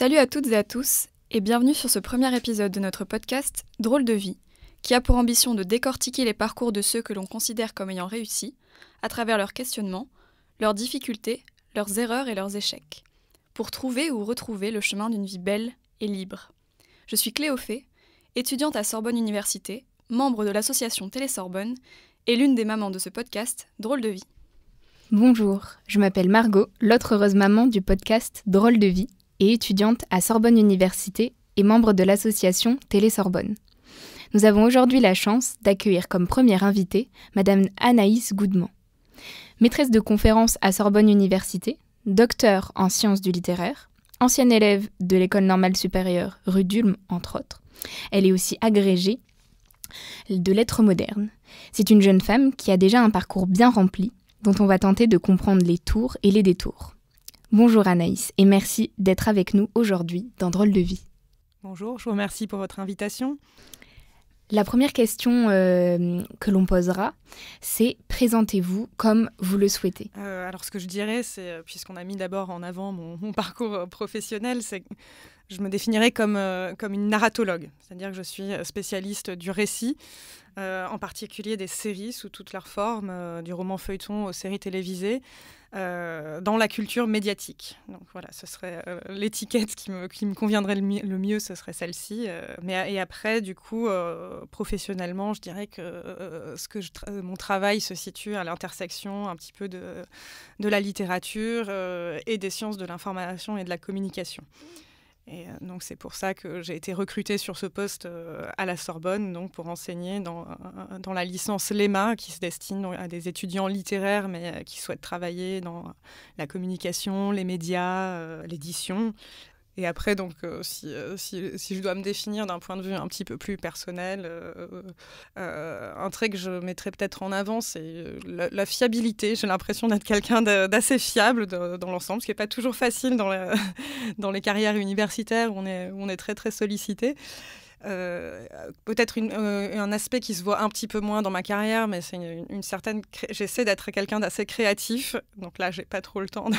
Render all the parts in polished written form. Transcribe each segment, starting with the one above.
Salut à toutes et à tous, et bienvenue sur ce premier épisode de notre podcast Drôle de vie, qui a pour ambition de décortiquer les parcours de ceux que l'on considère comme ayant réussi, à travers leurs questionnements, leurs difficultés, leurs erreurs et leurs échecs, pour trouver ou retrouver le chemin d'une vie belle et libre. Je suis Cléophée, étudiante à Sorbonne Université, membre de l'association Télé-Sorbonne, et l'une des mamans de ce podcast Drôle de vie. Bonjour, je m'appelle Margot, l'autre heureuse maman du podcast Drôle de vie, et étudiante à Sorbonne Université et membre de l'association Télé-Sorbonne. Nous avons aujourd'hui la chance d'accueillir comme première invitée Madame Anaïs Goudement. Maîtresse de conférences à Sorbonne Université, docteure en sciences du littéraire, ancienne élève de l'École normale supérieure rue d'Ulm, entre autres. Elle est aussi agrégée de lettres modernes. C'est une jeune femme qui a déjà un parcours bien rempli, dont on va tenter de comprendre les tours et les détours. Bonjour Anaïs, et merci d'être avec nous aujourd'hui dans Drôle de vie. Bonjour, je vous remercie pour votre invitation. La première question que l'on posera, c'est « Présentez-vous comme vous le souhaitez ». Alors ce que je dirais, c'est, puisqu'on a mis d'abord en avant mon parcours professionnel, c'est que je me définirais comme une narratologue. C'est-à-dire que je suis spécialiste du récit, en particulier des séries sous toutes leurs formes, du roman feuilleton aux séries télévisées, dans la culture médiatique. Donc voilà, ce serait l'étiquette qui me conviendrait le mieux, ce serait celle-ci. Et après, du coup, professionnellement, je dirais que mon travail se situe à l'intersection un petit peu de la littérature et des sciences de l'information et de la communication. Et donc c'est pour ça que j'ai été recrutée sur ce poste à la Sorbonne, donc pour enseigner dans la licence LEMA, qui se destine à des étudiants littéraires, mais qui souhaitent travailler dans la communication, les médias, l'édition. Et après, donc, si je dois me définir d'un point de vue un petit peu plus personnel, un trait que je mettrais peut-être en avant, c'est la fiabilité. J'ai l'impression d'être quelqu'un d'assez fiable dans l'ensemble, ce qui n'est pas toujours facile dans les carrières universitaires où on est très, très sollicité. Peut-être un aspect qui se voit un petit peu moins dans ma carrière, mais c'est une certaine j'essaie d'être quelqu'un d'assez créatif, donc là j'ai pas trop le temps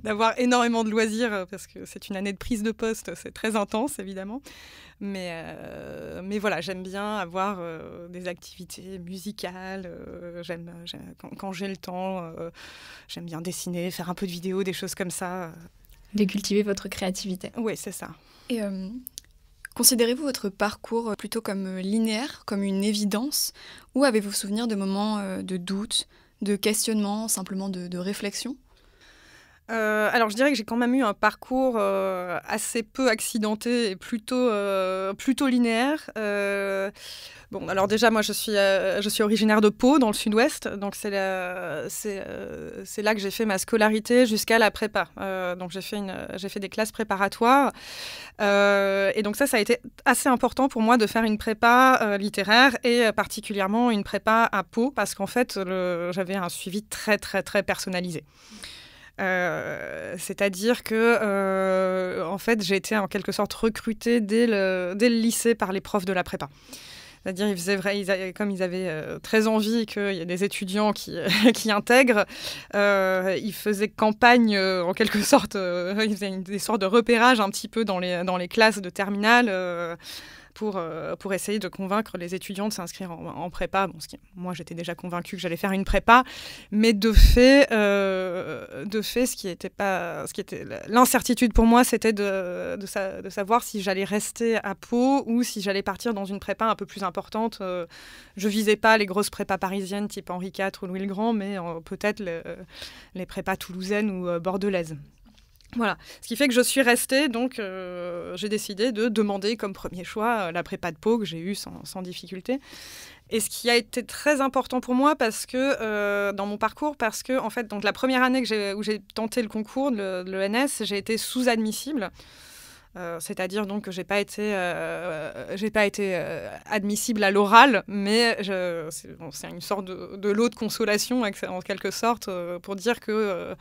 d'avoir énormément de loisirs parce que c'est une année de prise de poste, c'est très intense évidemment, mais voilà, j'aime bien avoir des activités musicales, quand j'ai le temps, j'aime bien dessiner, faire un peu de vidéo, des choses comme ça. De cultiver votre créativité. Oui, c'est ça. Et considérez-vous votre parcours plutôt comme linéaire, comme une évidence, ou avez-vous souvenir de moments de doute, de questionnement, simplement de réflexion ? Alors, je dirais que j'ai quand même eu un parcours assez peu accidenté et plutôt linéaire. Bon, alors déjà, moi, je suis originaire de Pau, dans le sud-ouest, donc c'est là que j'ai fait ma scolarité jusqu'à la prépa. Donc, j'ai fait des classes préparatoires. Et donc ça a été assez important pour moi de faire une prépa littéraire et particulièrement une prépa à Pau, parce qu'en fait, j'avais un suivi très, très, très personnalisé. C'est-à-dire que en fait, j'ai été en quelque sorte recrutée dès le lycée par les profs de la prépa. C'est-à-dire, comme ils avaient très envie qu'il y ait des étudiants qui intègrent, ils faisaient campagne, en quelque sorte, ils faisaient des sortes de repérage un petit peu dans les classes de terminale, pour essayer de convaincre les étudiants de s'inscrire en prépa. Bon, moi, j'étais déjà convaincue que j'allais faire une prépa, mais de fait, ce qui était l'incertitude pour moi, c'était de savoir si j'allais rester à Pau ou si j'allais partir dans une prépa un peu plus importante. Je visais pas les grosses prépas parisiennes type Henri IV ou Louis le Grand, mais peut-être les prépas toulousaines ou bordelaises. Voilà, ce qui fait que je suis restée, donc j'ai décidé de demander comme premier choix la prépa de Pau, que j'ai eue sans difficulté. Et ce qui a été très important pour moi dans mon parcours, parce que en fait, donc, la première année où j'ai tenté le concours de l'ENS, j'ai été sous-admissible. C'est-à-dire donc que j'ai pas été admissible à l'oral, mais c'est une sorte de lot de consolation en quelque sorte, pour dire que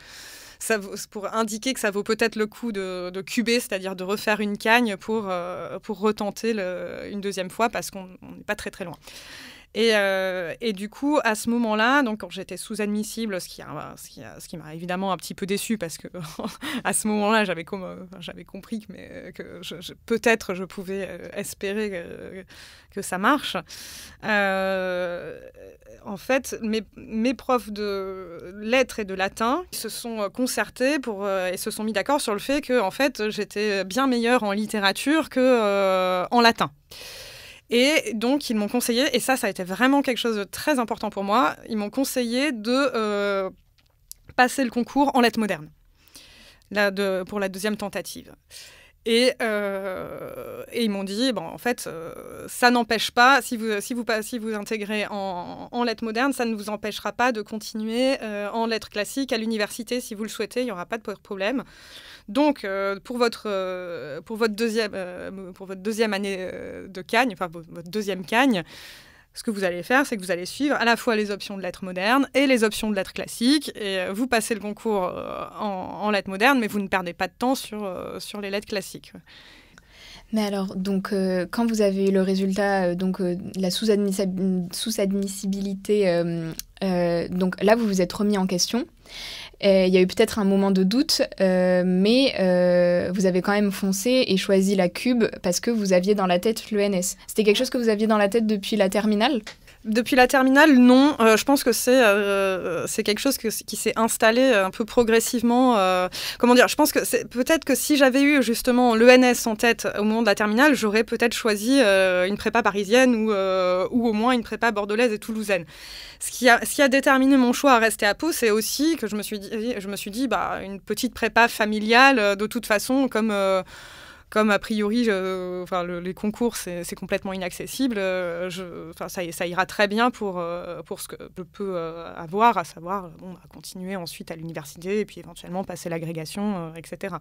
pour indiquer que ça vaut peut-être le coup de cuber, c'est-à-dire de refaire une cagne pour retenter une deuxième fois, parce qu'on n'est pas très très loin. Et du coup, à ce moment-là, donc quand j'étais sous-admissible, ce qui m'a évidemment un petit peu déçue parce que à ce moment-là, j'avais compris que peut-être je pouvais espérer que ça marche. En fait, mes profs de lettres et de latin se sont concertés et se sont mis d'accord sur le fait que en fait, j'étais bien meilleure en littérature que en latin. Et donc, ils m'ont conseillé, et ça a été vraiment quelque chose de très important pour moi, ils m'ont conseillé de passer le concours en lettres modernes pour la deuxième tentative. Et ils m'ont dit, en fait, ça n'empêche pas, si vous intégrez en lettres modernes, ça ne vous empêchera pas de continuer en lettres classiques à l'université si vous le souhaitez, il n'y aura pas de problème. Donc, pour votre deuxième année de Cagne, enfin votre deuxième Cagne, ce que vous allez faire, c'est que vous allez suivre à la fois les options de lettres modernes et les options de lettres classiques. Et vous passez le concours en lettres modernes, mais vous ne perdez pas de temps sur les lettres classiques. Mais alors, donc, quand vous avez eu le résultat, la sous-admissibilité, donc là, vous vous êtes remis en question. Il y a eu peut-être un moment de doute, mais vous avez quand même foncé et choisi la Cube parce que vous aviez dans la tête l'ENS. C'était quelque chose que vous aviez dans la tête depuis la terminale ? Depuis la terminale, non. Je pense que c'est quelque chose qui s'est installé un peu progressivement. Comment dire ? Je pense que peut-être que si j'avais eu justement l'ENS en tête au moment de la terminale, j'aurais peut-être choisi une prépa parisienne ou au moins une prépa bordelaise et toulousaine. Ce qui a déterminé mon choix à rester à Pau, c'est aussi que je me suis dit une petite prépa familiale, de toute façon, comme a priori, les concours, c'est complètement inaccessible, ça ira très bien pour ce que je peux avoir, à savoir continuer ensuite à l'université et puis éventuellement passer l'agrégation, etc.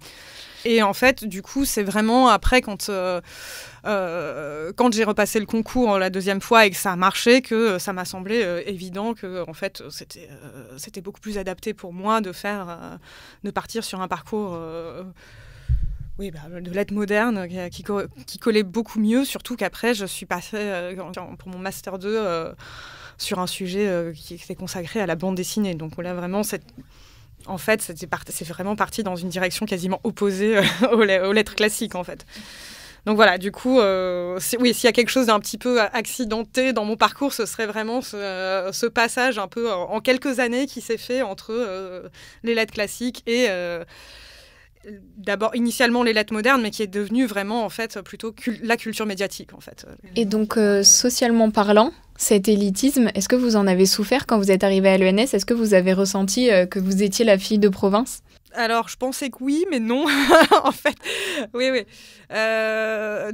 Et en fait, du coup, c'est vraiment après, quand j'ai repassé le concours la deuxième fois et que ça a marché, que ça m'a semblé évident que en fait, c'était beaucoup plus adapté pour moi de partir sur un parcours... de lettres modernes qui collait beaucoup mieux, surtout qu'après, je suis passée pour mon Master 2 sur un sujet qui était consacré à la bande dessinée. Donc là, vraiment, c'est vraiment parti dans une direction quasiment opposée aux lettres classiques, en fait. Donc voilà, du coup, s'il y a quelque chose d'un petit peu accidenté dans mon parcours, ce serait vraiment ce passage un peu en quelques années qui s'est fait entre les lettres classiques et... d'abord initialement les lettres modernes, mais qui est devenu vraiment en fait plutôt la culture médiatique en fait. Et donc socialement parlant, cet élitisme, est-ce que vous en avez souffert quand vous êtes arrivée à l'ENS ? Est-ce que vous avez ressenti que vous étiez la fille de province ? Alors, je pensais que oui, mais non, en fait. Oui.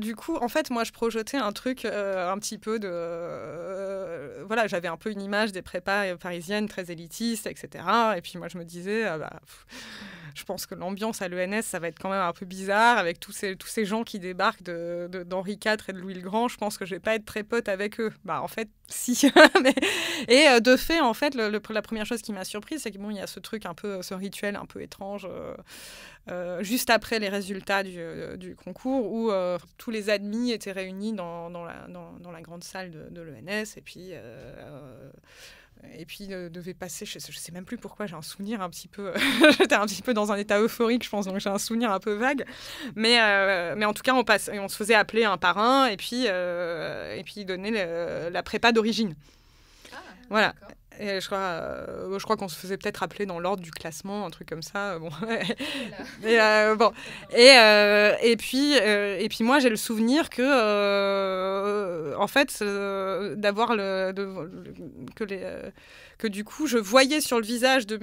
Du coup, en fait, moi, je projetais un truc un petit peu de... j'avais un peu une image des prépas parisiennes très élitistes, etc. Et puis, moi, je me disais... je pense que l'ambiance à l'ENS, ça va être quand même un peu bizarre avec tous ces gens qui débarquent d'Henri IV et de Louis le Grand. Je pense que je vais pas être très pote avec eux. En fait, si. Et de fait, en fait, la première chose qui m'a surprise, c'est que il y a ce truc un peu, ce rituel un peu étrange, juste après les résultats du concours, où tous les admis étaient réunis dans la grande salle de l'ENS, et puis devait passer, je sais même plus pourquoi, j'ai un souvenir un petit peu, j'étais un petit peu dans un état euphorique, je pense, donc j'ai un souvenir un peu vague, mais en tout cas on se faisait appeler un par un, et puis il donnait la prépa d'origine. Voilà. D'accord. Et je crois qu'on se faisait peut-être appeler dans l'ordre du classement, un truc comme ça. Bon. Et puis moi, j'ai le souvenir que, en fait, que du coup, je voyais sur le visage de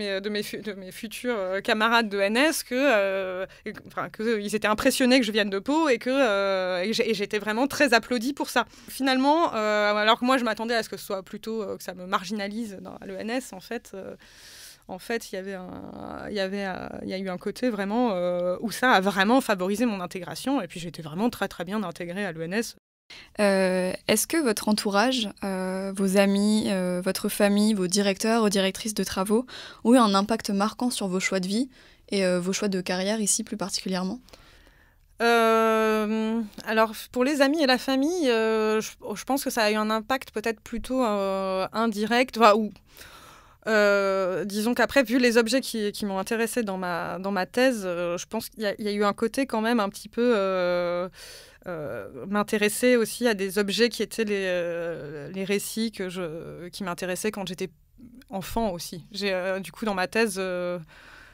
mes futurs camarades de NS qu'ils étaient impressionnés que je vienne de Pau et et j'étais vraiment très applaudie pour ça. Finalement, alors que moi, je m'attendais à ce que ce soit plutôt que ça me marginalise dans l'ENS, en fait, il y a eu un côté vraiment où ça a vraiment favorisé mon intégration, et puis j'étais vraiment très très bien intégrée à l'ENS. Est-ce que votre entourage, vos amis, votre famille, vos directeurs ou directrices de travaux ont eu un impact marquant sur vos choix de vie et vos choix de carrière ici plus particulièrement ? Alors, pour les amis et la famille, je pense que ça a eu un impact peut-être plutôt indirect. Disons qu'après, vu les objets qui m'ont intéressée dans ma thèse, je pense qu'il y a eu un côté quand même un petit peu... m'intéresser aussi à des objets qui étaient les récits qui m'intéressaient quand j'étais enfant aussi. Du coup, dans ma thèse...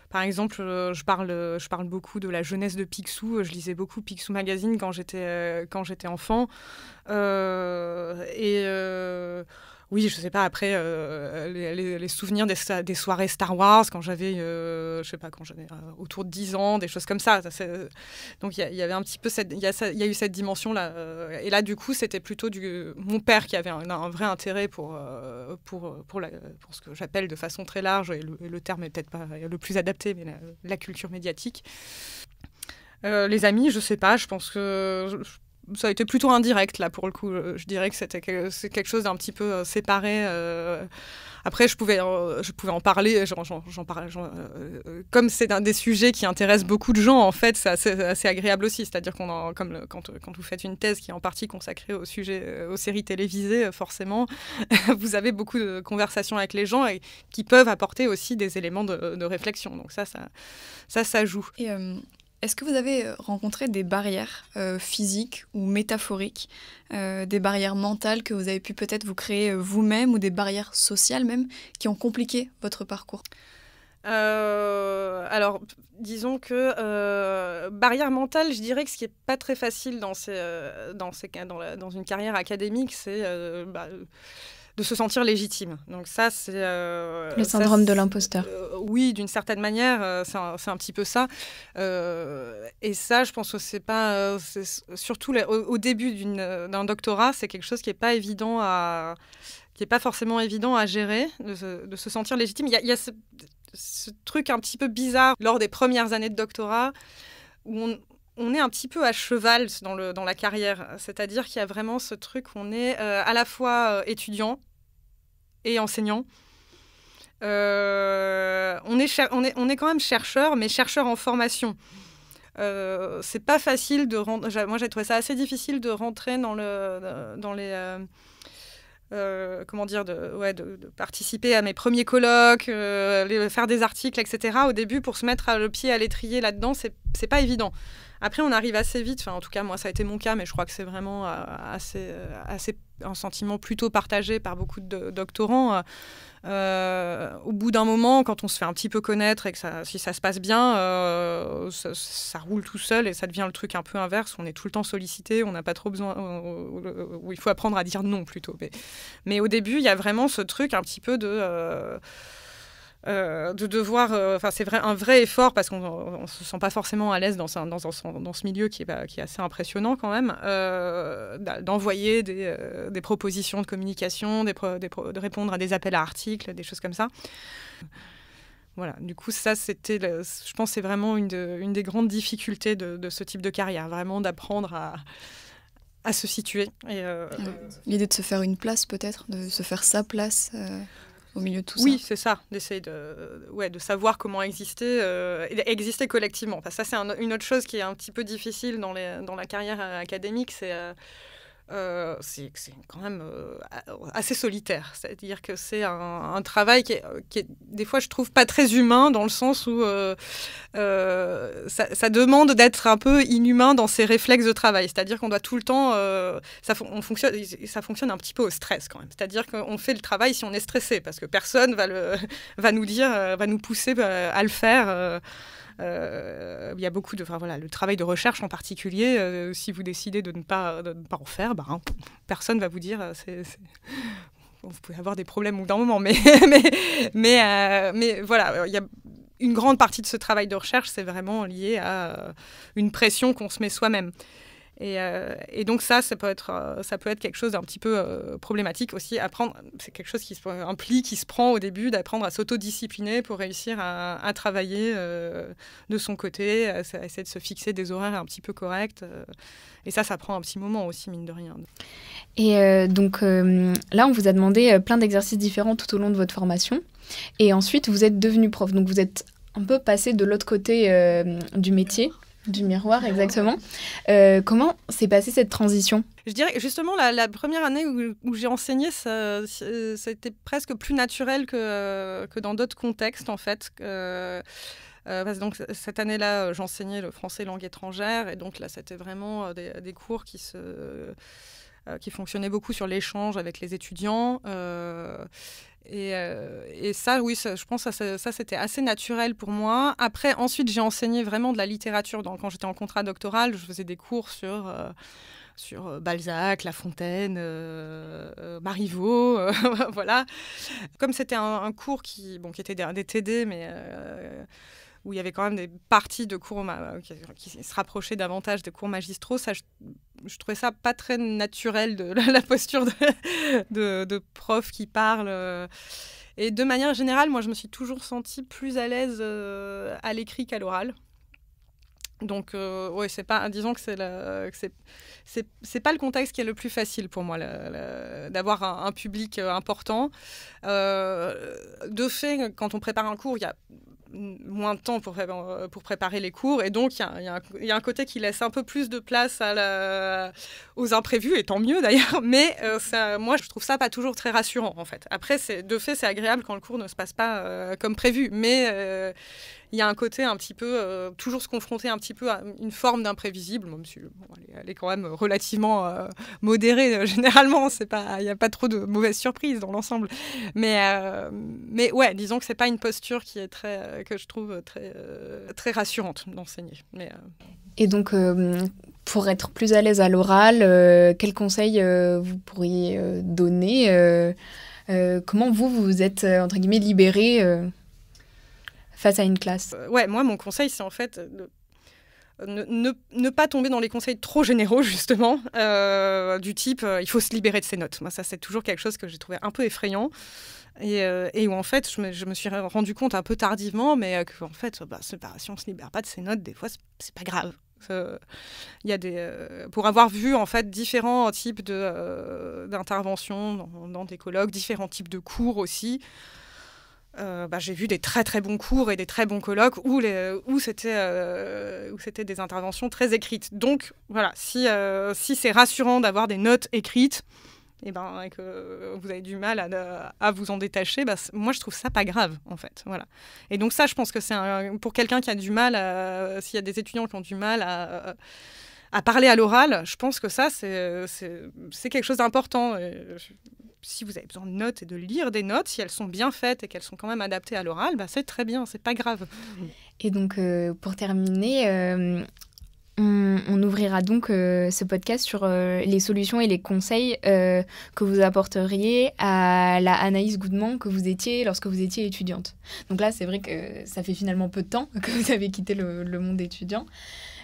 Par exemple, je parle beaucoup de la jeunesse de Picsou. Je lisais beaucoup Picsou Magazine quand j'étais enfant. Oui, je sais pas, après, les souvenirs des soirées Star Wars, quand j'avais, autour de 10 ans, des choses comme ça. Donc, il y avait un petit peu il y a eu cette dimension-là. Et là, du coup, c'était plutôt mon père qui avait un vrai intérêt pour ce que j'appelle de façon très large, et le terme est peut-être pas le plus adapté, mais la culture médiatique. Les amis, je sais pas, je pense que... Ça a été plutôt indirect, là, pour le coup. Je dirais que c'est quelque chose d'un petit peu séparé. Après, je pouvais en parler. J'en parlais. Comme c'est un des sujets qui intéresse beaucoup de gens, en fait, c'est assez agréable aussi. C'est-à-dire quand vous faites une thèse qui est en partie consacrée au sujet, aux séries télévisées, forcément, vous avez beaucoup de conversations avec les gens et qui peuvent apporter aussi des éléments de réflexion. Donc ça joue. Et est-ce que vous avez rencontré des barrières physiques ou métaphoriques, des barrières mentales que vous avez pu peut-être vous créer vous-même, ou des barrières sociales même, qui ont compliqué votre parcours ? Alors, disons que barrière mentale, je dirais que ce qui n'est pas très facile dans une carrière académique, c'est... de se sentir légitime. Donc ça, c'est... le syndrome de l'imposteur. Oui, d'une certaine manière, c'est un petit peu ça. Et ça, je pense que c'est pas... surtout au début d'un doctorat, c'est quelque chose qui n'est pas évident qui n'est pas forcément évident à gérer, de se sentir légitime. Il y a ce truc un petit peu bizarre lors des premières années de doctorat, où on est un petit peu à cheval dans la carrière. C'est-à-dire qu'il y a vraiment ce truc où on est à la fois étudiant et enseignant. On est quand même chercheur, mais chercheur en formation. C'est pas facile de rentrer... Moi, j'ai trouvé ça assez difficile de rentrer dans les... de participer à mes premiers colloques, faire des articles, etc. Au début, pour se mettre le pied à l'étrier là-dedans, c'est pas évident. Après, on arrive assez vite, enfin, en tout cas, moi, ça a été mon cas, mais je crois que c'est vraiment un sentiment plutôt partagé par beaucoup de doctorants. Au bout d'un moment, quand on se fait un petit peu connaître et que si ça se passe bien, ça roule tout seul et ça devient le truc un peu inverse. On est tout le temps sollicité, on n'a pas trop besoin... où il faut apprendre à dire non, plutôt. Mais au début, il y a vraiment ce truc un petit peu de devoir... c'est un vrai effort, parce qu'on ne se sent pas forcément à l'aise dans ce milieu qui est assez impressionnant quand même, d'envoyer des propositions de communication, de répondre à des appels à articles, des choses comme ça. Voilà, du coup, ça, je pense que c'est vraiment une des grandes difficultés de ce type de carrière, vraiment d'apprendre à se situer. L'idée de se faire une place, peut-être, de se faire sa place au milieu de tout ça. Oui, c'est ça, d'essayer de savoir comment exister, exister collectivement. Enfin, ça, c'est une autre chose qui est un petit peu difficile dans la carrière académique, c'est quand même assez solitaire. C'est-à-dire que c'est un travail qui est, des fois, je trouve, pas très humain, dans le sens où ça demande d'être un peu inhumain dans ses réflexes de travail. C'est-à-dire qu'on doit tout le temps... ça fonctionne un petit peu au stress, quand même. C'est-à-dire qu'on fait le travail si on est stressé, parce que personne va nous pousser à le faire. Il y a beaucoup le travail de recherche en particulier, si vous décidez de ne pas en faire, personne va vous dire vous pouvez avoir des problèmes au bout d'un moment, mais voilà, il y a une grande partie de ce travail de recherche, c'est vraiment lié à une pression qu'on se met soi-même. Et donc ça peut être quelque chose d'un petit peu problématique aussi. Apprendre, c'est quelque chose qui se prend au début, d'apprendre à s'autodiscipliner pour réussir à travailler de son côté, à essayer de se fixer des horaires un petit peu corrects. Et ça prend un petit moment aussi, mine de rien. Et donc là, on vous a demandé plein d'exercices différents tout au long de votre formation. Et ensuite, vous êtes devenu prof. Donc vous êtes un peu passé de l'autre côté du métier. Du miroir, exactement. Comment s'est passée cette transition ? Je dirais que justement, la première année où j'ai enseigné, ça a été presque plus naturel que dans d'autres contextes, en fait. Parce que donc, cette année-là, j'enseignais le français langue étrangère. Et donc là, c'était vraiment des cours qui fonctionnaient beaucoup sur l'échange avec les étudiants. Et ça, oui, je pense que ça, c'était assez naturel pour moi. Après, ensuite, j'ai enseigné vraiment de la littérature. Quand j'étais en contrat doctoral, je faisais des cours sur Balzac, La Fontaine, Marivaux, voilà. Comme c'était un cours qui était des TD, mais où il y avait quand même des parties de cours qui se rapprochaient davantage des cours magistraux, ça, je trouvais ça pas très naturel, la posture de prof qui parle. Et de manière générale, moi, je me suis toujours sentie plus à l'aise à l'écrit qu'à l'oral. Donc, ouais, disons que c'est pas le contexte qui est le plus facile pour moi, d'avoir un public important. De fait, quand on prépare un cours, il y a moins de temps pour préparer les cours, et donc il y a un côté qui laisse un peu plus de place aux imprévus, et tant mieux d'ailleurs, mais moi je trouve ça pas toujours très rassurant en fait. Après, de fait, c'est agréable quand le cours ne se passe pas comme prévu, mais il y a un côté un petit peu, toujours se confronter un petit peu à une forme d'imprévisible, même si elle est quand même relativement modérée généralement, il n'y a pas trop de mauvaises surprises dans l'ensemble. Mais ouais, disons que c'est pas une posture qui est que je trouve très rassurante d'enseigner. Et donc, pour être plus à l'aise à l'oral, quels conseils vous pourriez donner comment vous êtes, entre guillemets, libéré face à une classe ? Ouais, moi, mon conseil, c'est en fait ne pas tomber dans les conseils trop généraux, justement, du type il faut se libérer de ses notes. Moi, ça, c'est toujours quelque chose que j'ai trouvé un peu effrayant. Et où, en fait, je me suis rendu compte un peu tardivement, mais qu'en fait, si on ne se libère pas de ses notes, des fois, c'est pas grave. Il y a pour avoir vu, en fait, différents types d'interventions dans des colloques, différents types de cours aussi, j'ai vu des très très bons cours et des très bons colloques où c'était des interventions très écrites. Donc voilà, si c'est rassurant d'avoir des notes écrites, et que vous avez du mal à vous en détacher, moi je trouve ça pas grave en fait. Voilà. Et donc ça, je pense que c'est pour quelqu'un qui a du mal, s'il y a des étudiants qui ont du mal à parler à l'oral, je pense que ça c'est quelque chose d'important. Si vous avez besoin de notes et de lire des notes, si elles sont bien faites et qu'elles sont quand même adaptées à l'oral, c'est très bien, c'est pas grave. Et donc, pour terminer, on ouvrira donc ce podcast sur les solutions et les conseils que vous apporteriez à la Anaïs Goudman que vous étiez lorsque vous étiez étudiante. Donc là, c'est vrai que ça fait finalement peu de temps que vous avez quitté le monde étudiant.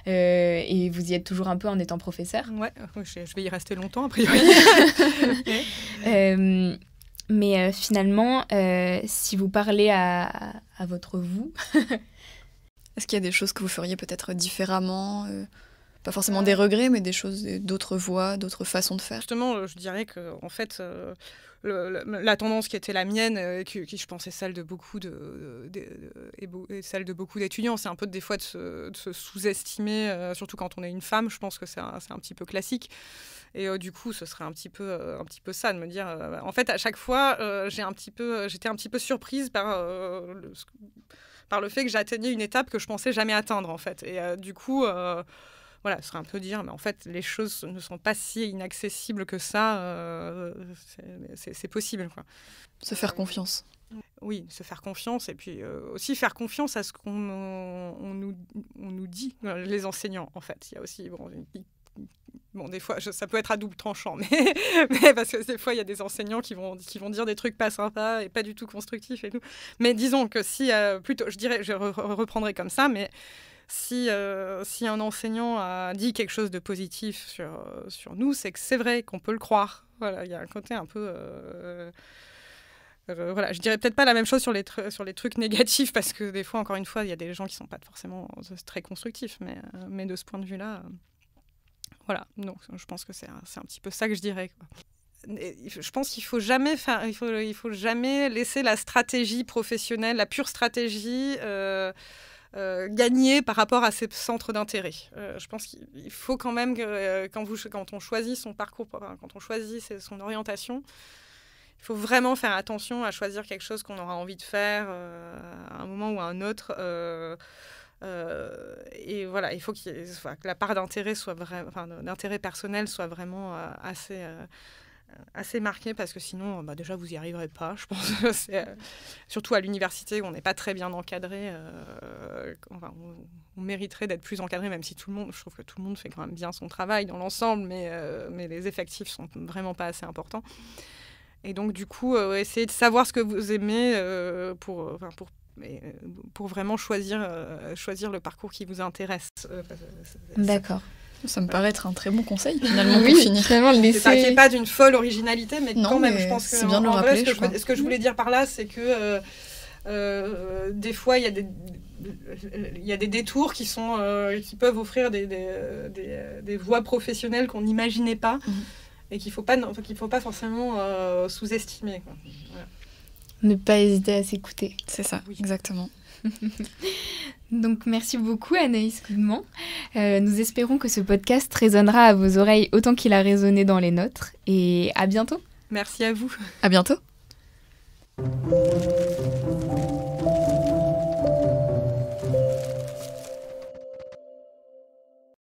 Et vous y êtes toujours un peu en étant professeur. Ouais, je vais y rester longtemps, a priori. Mais finalement, si vous parlez à votre vous... Est-ce qu'il y a des choses que vous feriez peut-être différemment pas forcément des regrets, mais des choses, d'autres voies, d'autres façons de faire. Justement, je dirais que en fait, la tendance qui était la mienne, qui je pense est celle de beaucoup celle de beaucoup d'étudiants, c'est un peu des fois de se sous-estimer, surtout quand on est une femme. Je pense que c'est un petit peu classique. Et du coup, ce serait un petit peu ça, de me dire... en fait, à chaque fois, j'étais un petit peu surprise par le fait que j'atteignais une étape que je pensais jamais atteindre, en fait. Et du coup... voilà, ce serait un peu dire, mais en fait, les choses ne sont pas si inaccessibles que ça. C'est possible, quoi. Se faire confiance. Oui, se faire confiance, et puis aussi faire confiance à ce qu'on nous dit, les enseignants, en fait. Il y a aussi... Bon, des fois, ça peut être à double tranchant, mais parce que des fois, il y a des enseignants qui vont dire des trucs pas sympas et pas du tout constructifs et tout. Mais disons que si, plutôt, je reprendrai comme ça, mais... Si un enseignant a dit quelque chose de positif sur nous, c'est que c'est vrai, qu'on peut le croire. Voilà, il y a un côté un peu... voilà, je dirais peut-être pas la même chose sur les trucs négatifs, parce que des fois, encore une fois, il y a des gens qui sont pas forcément très constructifs, mais de ce point de vue-là, voilà. Donc, je pense que c'est un petit peu ça que je dirais, quoi. Je pense qu'il faut jamais jamais laisser la stratégie professionnelle, la pure stratégie... gagner par rapport à ses centres d'intérêt. Je pense qu'il faut quand même que quand on choisit son parcours, quand on choisit son orientation, il faut vraiment faire attention à choisir quelque chose qu'on aura envie de faire à un moment ou à un autre. Et voilà, il faut que la part d'intérêt d'intérêt personnel soit vraiment assez marquée, parce que sinon, déjà, vous n'y arriverez pas, je pense. Surtout à l'université, où on n'est pas très bien encadré. On mériterait d'être plus encadré, même si je trouve que tout le monde fait quand même bien son travail dans l'ensemble, mais les effectifs sont vraiment pas assez importants. Et donc, du coup, essayez de savoir ce que vous aimez pour vraiment choisir le parcours qui vous intéresse. D'accord. Ça me paraît être un très bon conseil, finalement, oui, pour finir. Finalement, C'est pas d'une folle originalité, mais non, quand même, mais je pense que c'est bien de le rappeler, ce que je voulais dire par là, c'est que des fois, il y a des détours qui peuvent offrir des voies professionnelles qu'on n'imaginait pas, et qu'il faut pas forcément sous-estimer, quoi. Voilà. Ne pas hésiter à s'écouter. C'est ça, oui. Exactement. Donc merci beaucoup Anaïs Goudement. Nous espérons que ce podcast résonnera à vos oreilles autant qu'il a résonné dans les nôtres. Et à bientôt. Merci à vous. À bientôt.